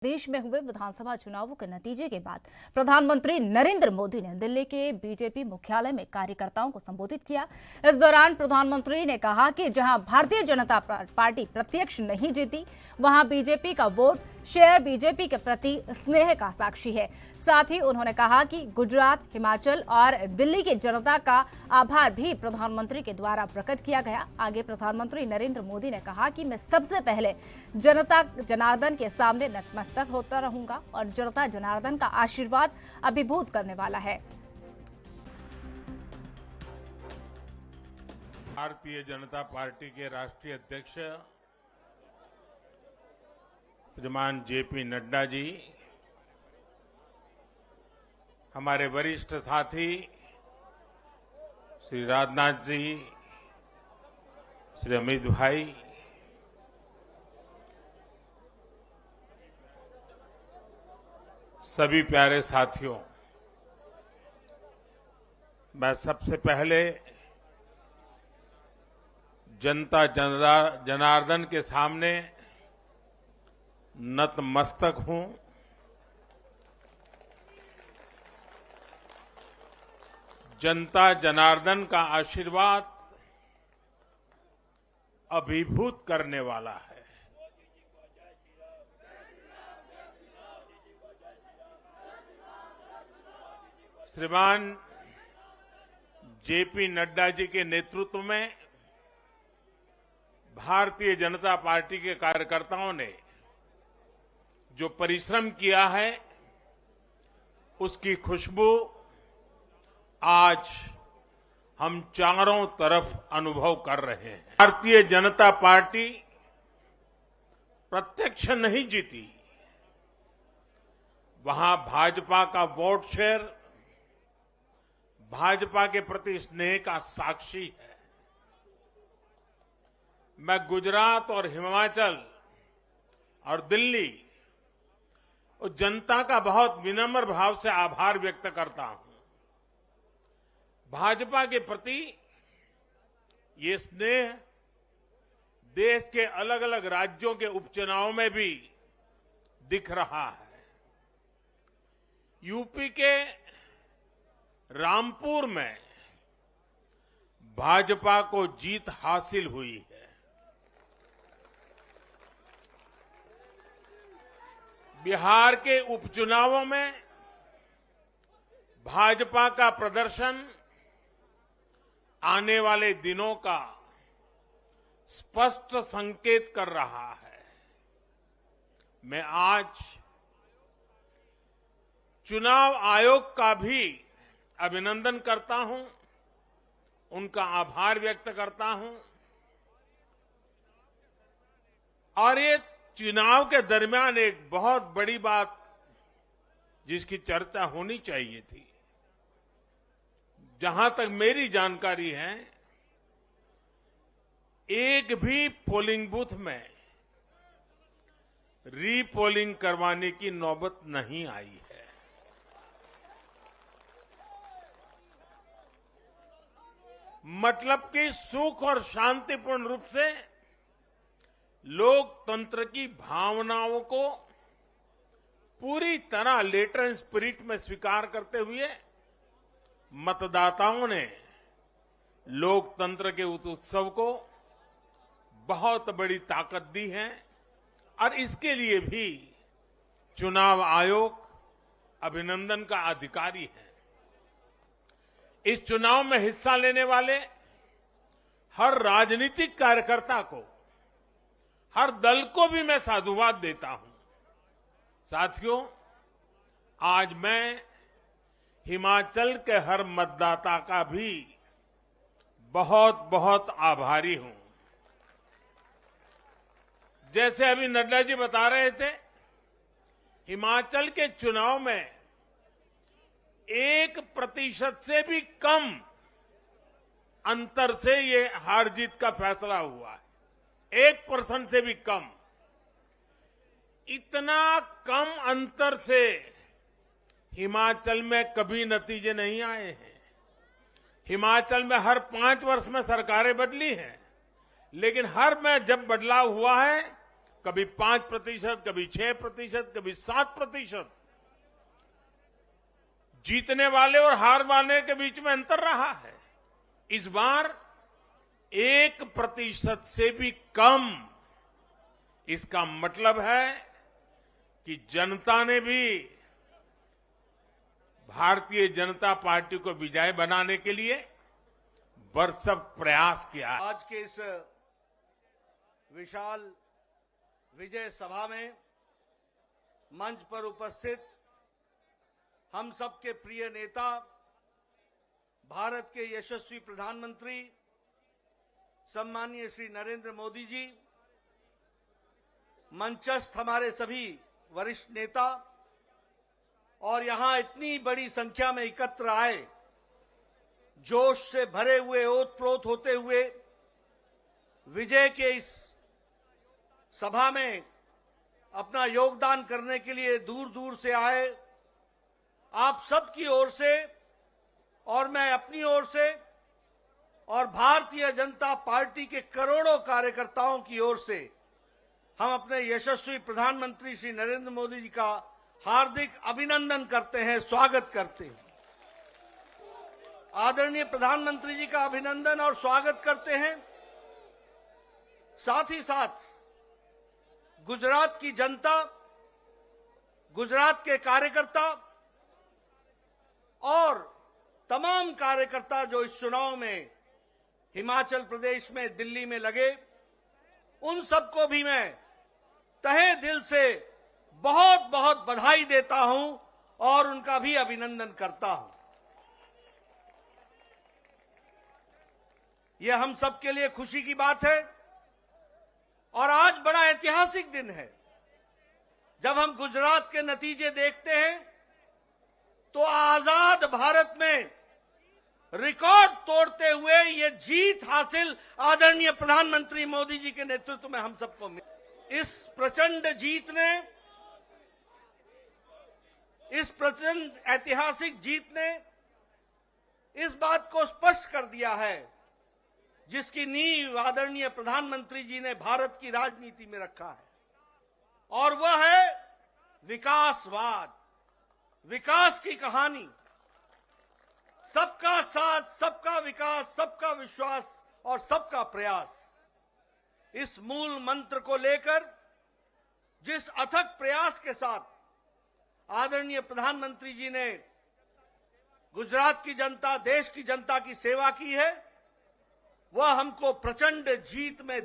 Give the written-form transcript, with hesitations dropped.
देश में हुए विधानसभा चुनावों के नतीजे के बाद प्रधानमंत्री नरेंद्र मोदी ने दिल्ली के बीजेपी मुख्यालय में कार्यकर्ताओं को संबोधित किया। इस दौरान प्रधानमंत्री ने कहा कि जहां भारतीय जनता पार्टी प्रत्यक्ष नहीं जीती, वहां बीजेपी का वोट शेयर बीजेपी के प्रति स्नेह का साक्षी है। साथ ही उन्होंने कहा कि गुजरात, हिमाचल और दिल्ली की जनता का आभार भी प्रधानमंत्री के द्वारा प्रकट किया गया। आगे प्रधानमंत्री नरेंद्र मोदी ने कहा कि मैं सबसे पहले जनता जनार्दन के सामने नतमस्तक होता रहूंगा और जनता जनार्दन का आशीर्वाद अभिभूत करने वाला है। भारतीय जनता पार्टी के राष्ट्रीय अध्यक्ष श्रीमान जेपी नड्डा जी, हमारे वरिष्ठ साथी श्री राजनाथ जी, श्री अमित भाई, सभी प्यारे साथियों, मैं सबसे पहले जनता जनार्दन के सामने नतमस्तक हूं। जनता जनार्दन का आशीर्वाद अभिभूत करने वाला है। श्रीमान जेपी नड्डा जी के नेतृत्व में भारतीय जनता पार्टी के कार्यकर्ताओं ने जो परिश्रम किया है, उसकी खुशबू आज हम चारों तरफ अनुभव कर रहे हैं। भारतीय जनता पार्टी प्रत्यक्ष नहीं जीती, वहां भाजपा का वोट शेयर भाजपा के प्रति स्नेह का साक्षी है। मैं गुजरात और हिमाचल और दिल्ली और जनता का बहुत विनम्र भाव से आभार व्यक्त करता हूं। भाजपा के प्रति ये स्नेह देश के अलग अलग राज्यों के उपचुनाव में भी दिख रहा है। यूपी के रामपुर में भाजपा को जीत हासिल हुई है। बिहार के उपचुनावों में भाजपा का प्रदर्शन आने वाले दिनों का स्पष्ट संकेत कर रहा है। मैं आज चुनाव आयोग का भी अभिनंदन करता हूं, उनका आभार व्यक्त करता हूं और ये चुनाव के दरमियान एक बहुत बड़ी बात जिसकी चर्चा होनी चाहिए थी, जहां तक मेरी जानकारी है, एक भी पोलिंग बूथ में रीपोलिंग करवाने की नौबत नहीं आई है। मतलब कि सुख और शांतिपूर्ण रूप से लोकतंत्र की भावनाओं को पूरी तरह लेटर एंड स्पिरिट में स्वीकार करते हुए मतदाताओं ने लोकतंत्र के उस उत्सव को बहुत बड़ी ताकत दी है और इसके लिए भी चुनाव आयोग अभिनंदन का अधिकारी है। इस चुनाव में हिस्सा लेने वाले हर राजनीतिक कार्यकर्ता को, हर दल को भी मैं साधुवाद देता हूं। साथियों, आज मैं हिमाचल के हर मतदाता का भी बहुत बहुत आभारी हूं। जैसे अभी नड्डा जी बता रहे थे, हिमाचल के चुनाव में 1% से भी कम अंतर से ये हार जीत का फैसला हुआ है। 1% से भी कम। इतना कम अंतर से हिमाचल में कभी नतीजे नहीं आए हैं। हिमाचल में हर 5 वर्ष में सरकारें बदली हैं, लेकिन हर में जब बदलाव हुआ है कभी 5%, कभी 6%, कभी 7%। जीतने वाले और हार वाले के बीच में अंतर रहा है। इस बार 1% से भी कम। इसका मतलब है कि जनता ने भी भारतीय जनता पार्टी को विजयी बनाने के लिए भरसक प्रयास किया। आज के इस विशाल विजय सभा में मंच पर उपस्थित हम सबके प्रिय नेता, भारत के यशस्वी प्रधानमंत्री सम्मानीय श्री नरेंद्र मोदी जी, मंचस्थ हमारे सभी वरिष्ठ नेता और यहां इतनी बड़ी संख्या में एकत्र आए, जोश से भरे हुए, ओतप्रोत होते हुए विजय के इस सभा में अपना योगदान करने के लिए दूर दूर से आए, आप सबकी ओर से और मैं अपनी ओर से और भारतीय जनता पार्टी के करोड़ों कार्यकर्ताओं की ओर से हम अपने यशस्वी प्रधानमंत्री श्री नरेंद्र मोदी जी का हार्दिक अभिनंदन करते हैं, स्वागत करते हैं। आदरणीय प्रधानमंत्री जी का अभिनंदन और स्वागत करते हैं। साथ ही साथ गुजरात की जनता, गुजरात के कार्यकर्ता और तमाम कार्यकर्ता जो इस चुनाव में हिमाचल प्रदेश में, दिल्ली में लगे, उन सबको भी मैं तहे दिल से बहुत बहुत बधाई देता हूं और उनका भी अभिनंदन करता हूं। यह हम सबके लिए खुशी की बात है और आज बड़ा ऐतिहासिक दिन है। जब हम गुजरात के नतीजे देखते हैं तो आजाद भारत में रिकॉर्ड तोड़ते हुए ये जीत हासिल आदरणीय प्रधानमंत्री मोदी जी के नेतृत्व में हम सबको मिली। इस प्रचंड जीत ने, इस प्रचंड ऐतिहासिक जीत ने इस बात को स्पष्ट कर दिया है जिसकी नींव आदरणीय प्रधानमंत्री जी ने भारत की राजनीति में रखा है, और वह है विकासवाद, विकास की कहानी। सबका साथ, सबका विकास, सबका विश्वास और सबका प्रयास, इस मूल मंत्र को लेकर जिस अथक प्रयास के साथ आदरणीय प्रधानमंत्री जी ने गुजरात की जनता, देश की जनता की सेवा की है, वह हमको प्रचंड जीत में